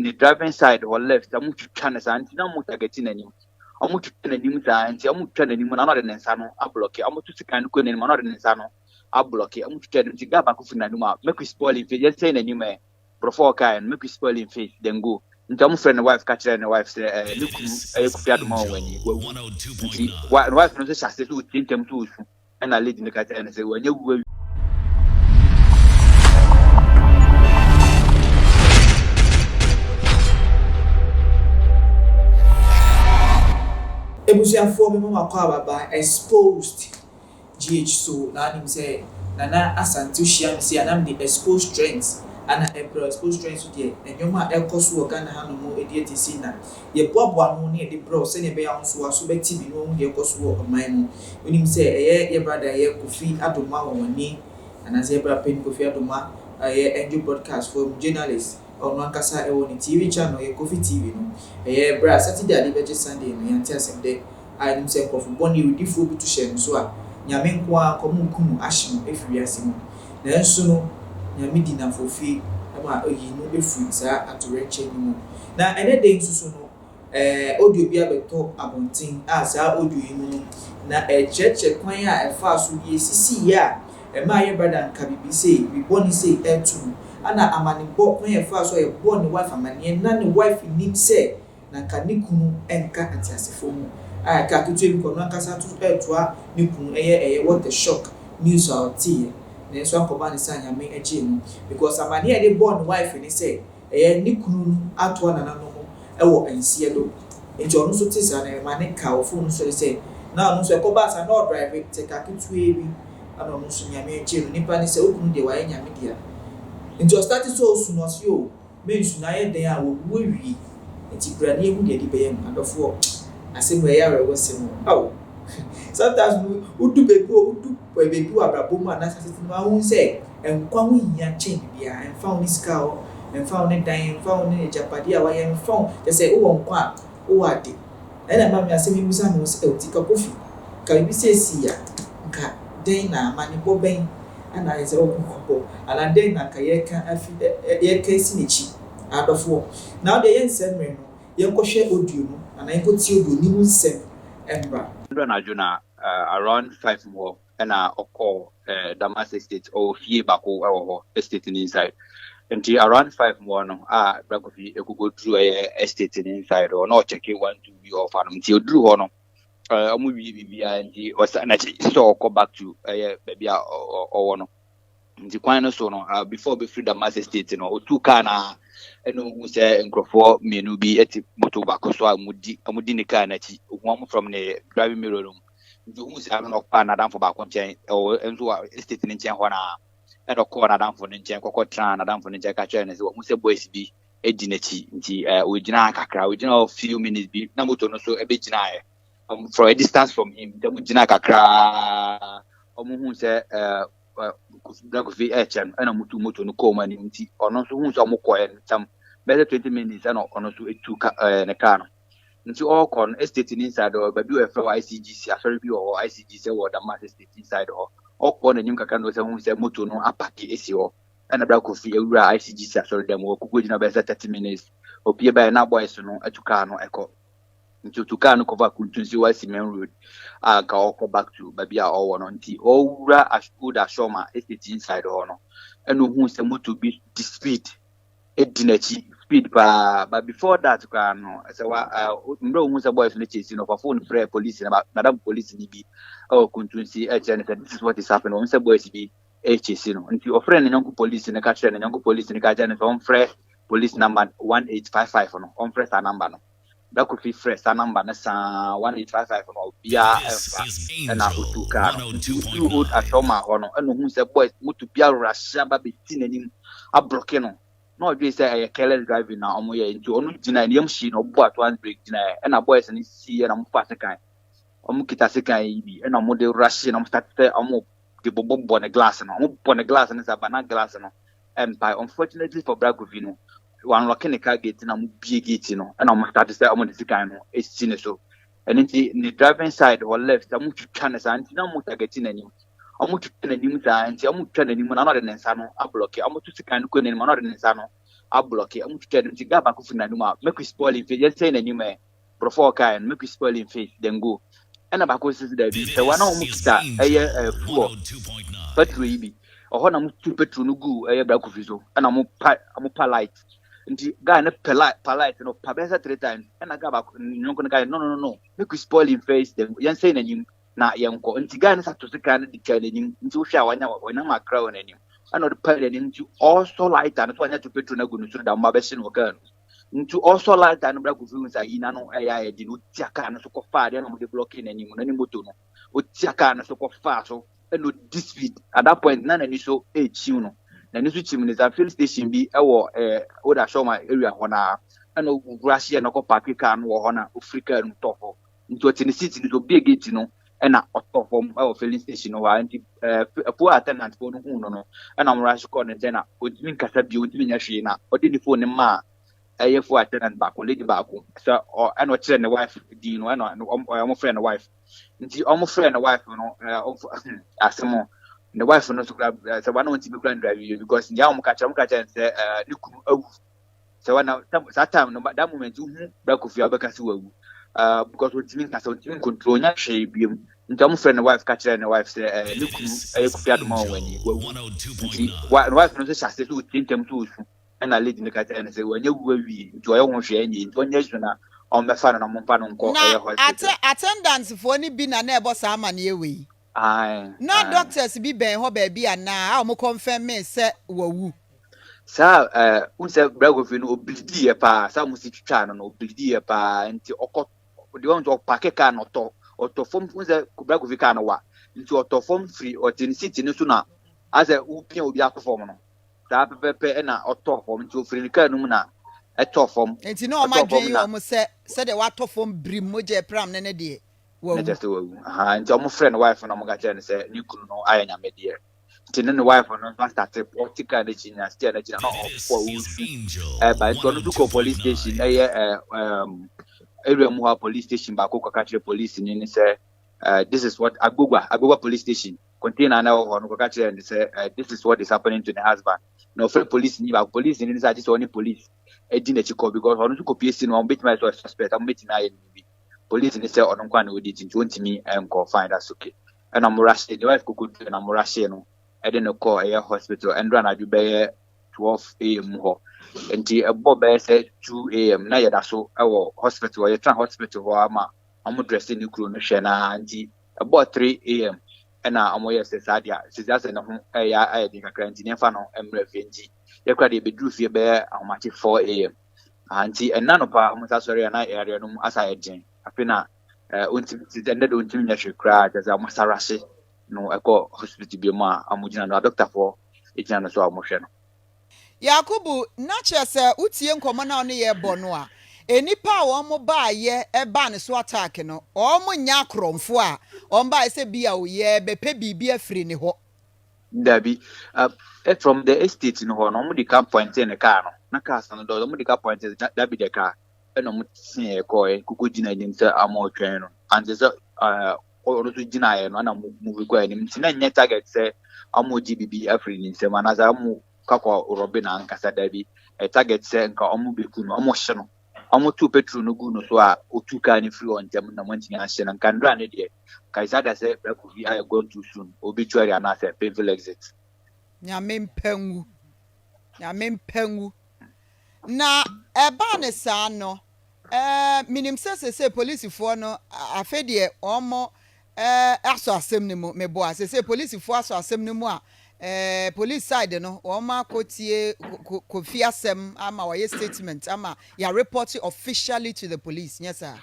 the driving side or left, I'm to channel and no more getting any. I'm to turn a new and I'm to turn another than Sano, I block it. I'm to kind of going in another than Sano, I block it. I'm to turn to Gaba Kufinanuma, make we spoil if you just say any man, before kind, make we spoil in face, then go. In terms friend, the wife catcher and the wife say, look, I could have more when you go. Wife knows I say to think them too, and I lead in the cat and say, when you will. Ebusiafo me mama kwa baba Xposed GH so na nim say nana asante hia me say anam the Xposed strengths ana Xposed strengths de enyoma ekoso wo Ghana ha no mo edietisi na ye boaboa no ne de bro se ne be ya nso aso beti bi no de ekoso wo oman no onim say ye brother ye Kofi Adoma woni ana say brother pen Kofi Adoma ye NG broadcast for journalists ono ankasa ewo ni TV channel ye Kofi TV no bra Saturday ade beje Sunday no yanti asem de anim se Kofi boni udifo bi to share so a nyame nko a komunkumu ahim efiri asem na enso no nyame di na fofi ama oyi no efiri sa atoreche ni mu na ene de nsusu no audio bi abeto abontin sa audio yi mu na cheche kwan a efa so ye sisi ya ma ye brother nka bibi say we boni say etu ana amanibo kwan ye fa so ye bo ni wife amanie na ni wife need say na kanikunu enka atiasefo mu ka tutu bi kono akasa tu etua nikunu eye what the shock news out here na so akoba ni sanya me eje no because amanie de bo ni wife ni say nikunu atua na no mo ewo ensie do enti onu so tisa na mane ka ofo so say na onu so ekoba sa no drive take akitu ebi ana onu so nyame eje no nipa ni say okunu de wa nyame dia into starting so sunos yo men sunaye den a wo wi enti brani ehu de be yam adofo asem we yare wosem aw sometimes udu bebu abrabo mu anasa sitin ma hu say enkwa hu hia chen bia enfa hu niska o enfa hu ne dan enfa hu ne japadi a wa ye enfa hu say wo nkwa wo ade na ma me asem musa no say otika Kofi ka bi say si ya nka den na mani bo ben ana yeze okuko ala den na ka ye ka afi ye ka sinichi adofo now the yen semre no ye kohwe audio no ana ye koti audio ni mu sem embra na juna around 5 more and oko Damas estate or fie bako ewo estate inside until around 5 more no Kofi go through estate inside or no check 1 2 be of until drew hono omu bi and was na so go back to baby or no nti kwan no so no before be free Damas estate no otu car na eno hu se nkrofo menu bi eti moto bako so amudi ne car na chi ohu from the driving mirror room nti hu se no pa na dan for bako nchen enzo estate ne nchen ho na edo ko na dan for ne nchen kokko tran na dan for ne nchen ka chere ne se hu se boys bi edi na chi nti ogina kakra ogina few minutes bi na moto no so ebe gina from a distance from him the ogina kakra omu hu se Kofi HM and a moto no call money nti ono so hu so mokọ tam better 20 minutes and ono so etu na car nti all con estate inside or baby we for ICGC afere bi or ICGC or Damas estate inside or all con enyim kaka no se hu se moto no apaki esi ho and bra Kofi ewura ICGC afere dem wo kugo gina be 30 minutes opie ba na boys no etu car no eko nti to car no cover kuntunsi wa main road ka oko back to baby a all one nti owura ashgood ashoma estate inside or no eno hu se moto bi the speed edinachi speed but before that kan no say wa mbro hu se boys no chase no for phone free police na madam police ni bi kuntunsi this is what is happening on se boys bi chase no nti o friend nyanko police ne ka chere ne nyanko police ne ka jane so on free police number 1855 no on free sa number no that could be fresh number na 1855 no bia na utuka no old ashoma hono eno hu se boys mutu bia rasha ba beti nanim abroke no no dwe say careless driving na omo ye nti onu gina ne yamshi no bo at one break gina na boys ni si na mo pass kan omo kita sekan yi na mo de rush na mo start omo de bobo ne glass no omo bo ne glass na sa banana glass no by unfortunately for Kofi no one locking the car gate na mu bie gate no and I'm start to say I'm on the second no esi so and in the driving side or left I'm to turn sa anti na mu targeting anim I'm to turn anim sa anti I'm to turn anim na no de nsa no a block I'm to second ko anim na no de nsa no I block it. I'm to get back of Nanuma, make we spoil in face, just saying anyway, before kind, make we spoil in face, then go. And about course is there. So one of Mukta, a poor petrol be, or one of two petrol no go, a black of his own, and I'm a polite. And the guy polite, you know, Pabesa 3 times, and I got back, no, no, make we spoil in face, then you're saying and you. Na yanko nti Ghana sa to sika na dikale ni nti wo hwa wanya wona makra wona ni ana do pale ni nti also light and to anya to petrol na go no so da mba be se no kan nti also light and bra ko fi sa ina no eya e di no tiaka na so ko fa de na mo de blocking na ni mo na ni moto no o tiaka na so ko fa so e no this speed at that point na ni so e chiu no na ni so chim ni za fill station bi e wo o da show my area hona ana o Russia na ko park car no ho na Africa no tofo nti o tini city no so big gate no and out from our filling station or anti poor attendant for no and I'm rush corner then would mean Casabi would mean Yashina or did the phone ma a for attendant back or lady back so or and what's the wife Dean and I'm a friend and wife until almost friend and wife as more the wife not to grab so one want to be grand drive you because Yam catch and say so when that time no that moment you back of your back because what means that you control na shape you ntam friend wife catch and wife say look Kofi Adoma when you wife no say say to tintem to and I lead in the catch and say when you we to your own share ni to nya na on me fa na mo pa no nko attendance for ni bi na na ebo sa amane we na doctors bi ben ho ba bi ana a mo confirm me say wawu sa unse Kofi no obidi e pa sa mo si twitwa no obidi e pa nti okọ the one to pack car no to form unse Kofi car no wa nti to form free or tin city no so na as a upia obi akofom no sa pepe na to form nti free car no mu na to form nti no ma dwen yo mo se de wa to form brim moje pram ne de wa just wa nti o mo friend wife na mo ga tell say ni kunu no ayanya me de nti ne wife no start practical na chinya still na chinya no for by so no to police station area mu police station ba ko catch the police ni say this is what Agogwa police station container na ho no catch and say this is what is happening to the husband no for police ni ba police ni say this only police e di na chiko because ono to copy no bit my suspect am bit na bi police ni say ono kwa na odi tinti ontimi enko find us okay and am rush the wife kuku na am rush no e dey no call a hospital and run adu be 12 am ho nti ebo be say 2 am na yeda so e hospital ye tran hospital ho ama am dress ni kuro no hwe na nti ebo 3 am na am ye say sadia say na ho ya dey kakra nti nefa no emre venji ye kwa dey be dru fie be ahomache 4 am nti enna no pa am sa sori na area no asa egen afina unti ndede unti nya hwe kra jaza am sarase no eko hospital bi ma amugina no doctor for ejina no so amohwe no Yakubu na chese utie nkomo na ono ye bo no a enipa wo mo ba ye e ba ne so attack no o mo nya kromfo a o ba se bia wo ye be pe bibi afiri ne ho dabi from the estate no ho no mo di camp point in the car no na car san do mo di camp point dabi de car e no mo tie ko e kuku gina nim se amo twen no and so ono so gina ye no na mo ko anim tina nya target se amo GBB afiri ni se manaza mo kako Robina nkasa dabi target se nka omu beku no omu hye no omu tu petrol no gu no so a otuka ni free on tem na mantinya hye na nkandra ne de kaisa da se Kofi I go too soon obituary and as a painful exit nyame mpangu na eba ne sa no minim se police fo no afedie omo aso asem ne mu mebo se police fo aso asem ne mu a police side no o ma kotie Kofi asem ama wa statement ama ya report officially to the police yes sir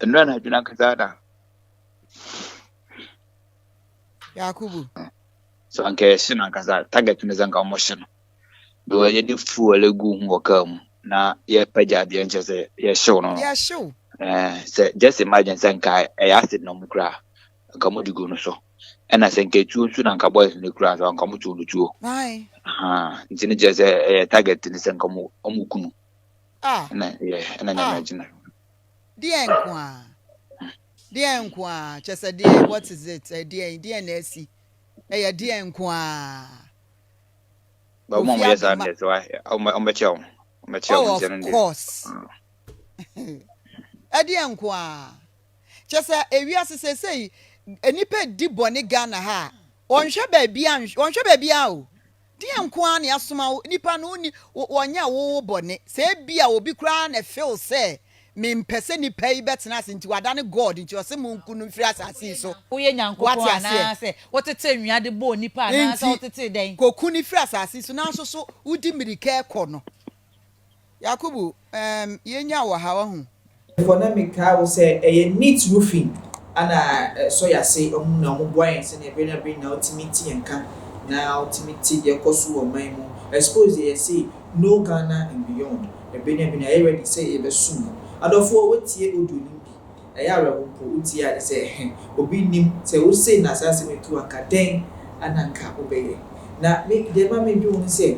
ndana jina kazada Yakubu so anke sina kaza target ne zanga emotion do ye di fuel egu hu okam na ye paja de nche se ye show no yeah show say just imagine sanka acid no mukra akamudigo no so and asenke tuo nsu na nka boys no kra so nka mutu no tuo ai ntini je say target ni sanka mu omukunu na na imagine die nkwa chese die what is it die na si Eya di enkwa. But mom yes and that's why on the chow. Oh, of course. Edi enkwa. Chesa ewiase say enipa di bone Ghana ha. Onhwe baabi a o. Di enkwa na asoma nipa no ni wonya wo bone. Se bia obi kra na feel say me mpese nipa yi betena asenti wada ne God nti ose mu nkunu mfiri asase so. Wo ye nyankopɔ ana se wotete nwade bo nipa ana se wotete den. Koku ni firi asase so na so udi mirika ekɔ no. Yakubu yenya wo ha wa hu. For na me ka wo say neat roofing ana so ya say na mo boyen se na be na ultimate yanka na ultimate ye koso wo man mu. Xposed ye say no Ghana and beyond. Be na ready say e be sum. Adofo wetie odu nim bi eya rewompo utie ade say obi nim say wo say na asase metu aka den ananka obeye na me de ma me bi won say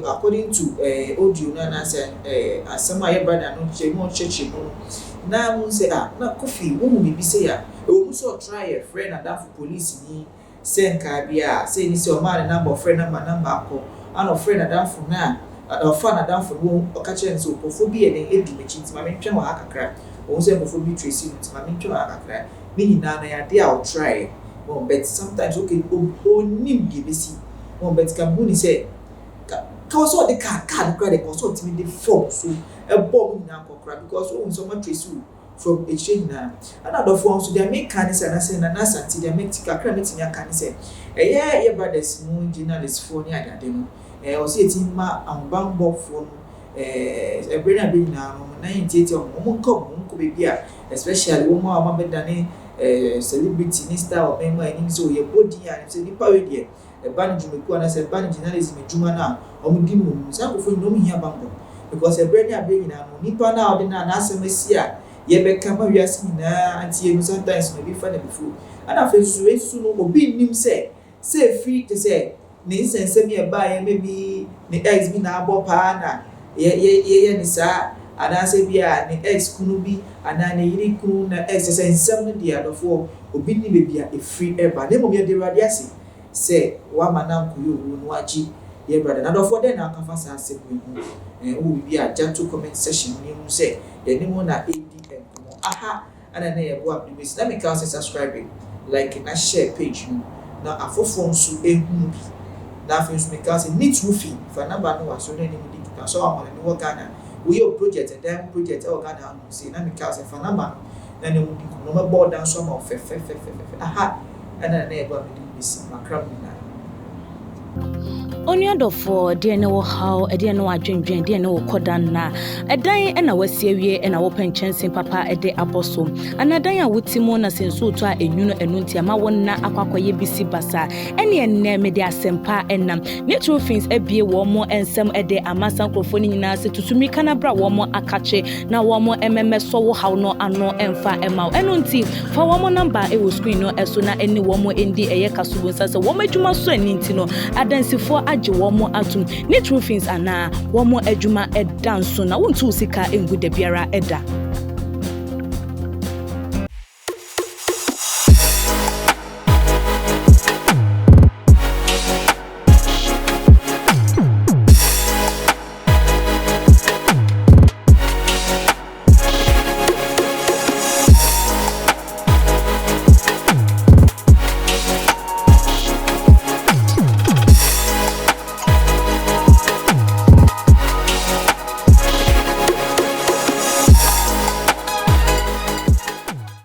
according to audio na say asema ye brother no chemo cheche no na won say na Kofi wo mu bi say ya e wo mu so try a friend and for police ni say nka bia say ni say o ma number friend number akọ and friend and for na fan adam for wo okache nso opofobia den ebi mechi ntima mentwe wa akakra wo say opofobia tracy ntima mentwe wa akakra me nyina na ya dey out try but sometimes okay onim de besi but can buni say ka so the card credit ko so timi dey form so e bomb nyina kokra because wo so much tracy from exchange na another form so they make can say na say na santi they make kakra metimi aka ni say ye brothers mu journalists for ni adade no o se ti ma ambambo fo no ebrena be na no 98 o mo be bia especially wo mo amabedane celebrity ni star o member ani so ye body and say nipa we de e ban jumeku ana say ban journalism juma na o mo di mu sa ko fo no mo hia bambo because ebrena be na no nipa na o de na asemasi a ye be ka ma wiase na anti ye sometimes no be fa na before ana fe so no obi nim say free to say ni sense me ba ye maybe ni ex bi na abo pa na ye ni sa ana se bia ni ex kunu bi ana ni yiri kunu na ex se nsem no dia dofo obi ni be bia e free eba na mo ye de radi ase se wa manam ko yo no aji ye brother na dofo de na kafa sa ase ko hu wo bi a janto comment section ni mu se ye ni mo na ADM ko aha ana na ye bo up the na me ka subscribe like na share page na afofo nso ehunu bi na finish me cause neat roofing for number no was so any digital so am no Ghana we your project and then project Ghana no say na me cause for number na no no me board down some of aha and na e go me this makram na Only for dear no how a dear no adwendwen dear no kodan na edan e na wasiewie e na wo penchen papa e de aboso anadan a wotimo na senso to a enwuno enunti ama won na akwakoye bisi basa ene enne me de asempa enam natural things ebie wo mo ensem e de amasa krofo ni nyina se tutumi kana bra wo mo akache na wo mo ememe so wo haw no ano emfa ema enunti fa wo mo number e wo screen no eso na ene wo mo endi eye kasubo sase wo madwuma so aninti no adansifo age wo mo atum natural things ana wo mo adwuma edanso na wontu sika engu da biara eda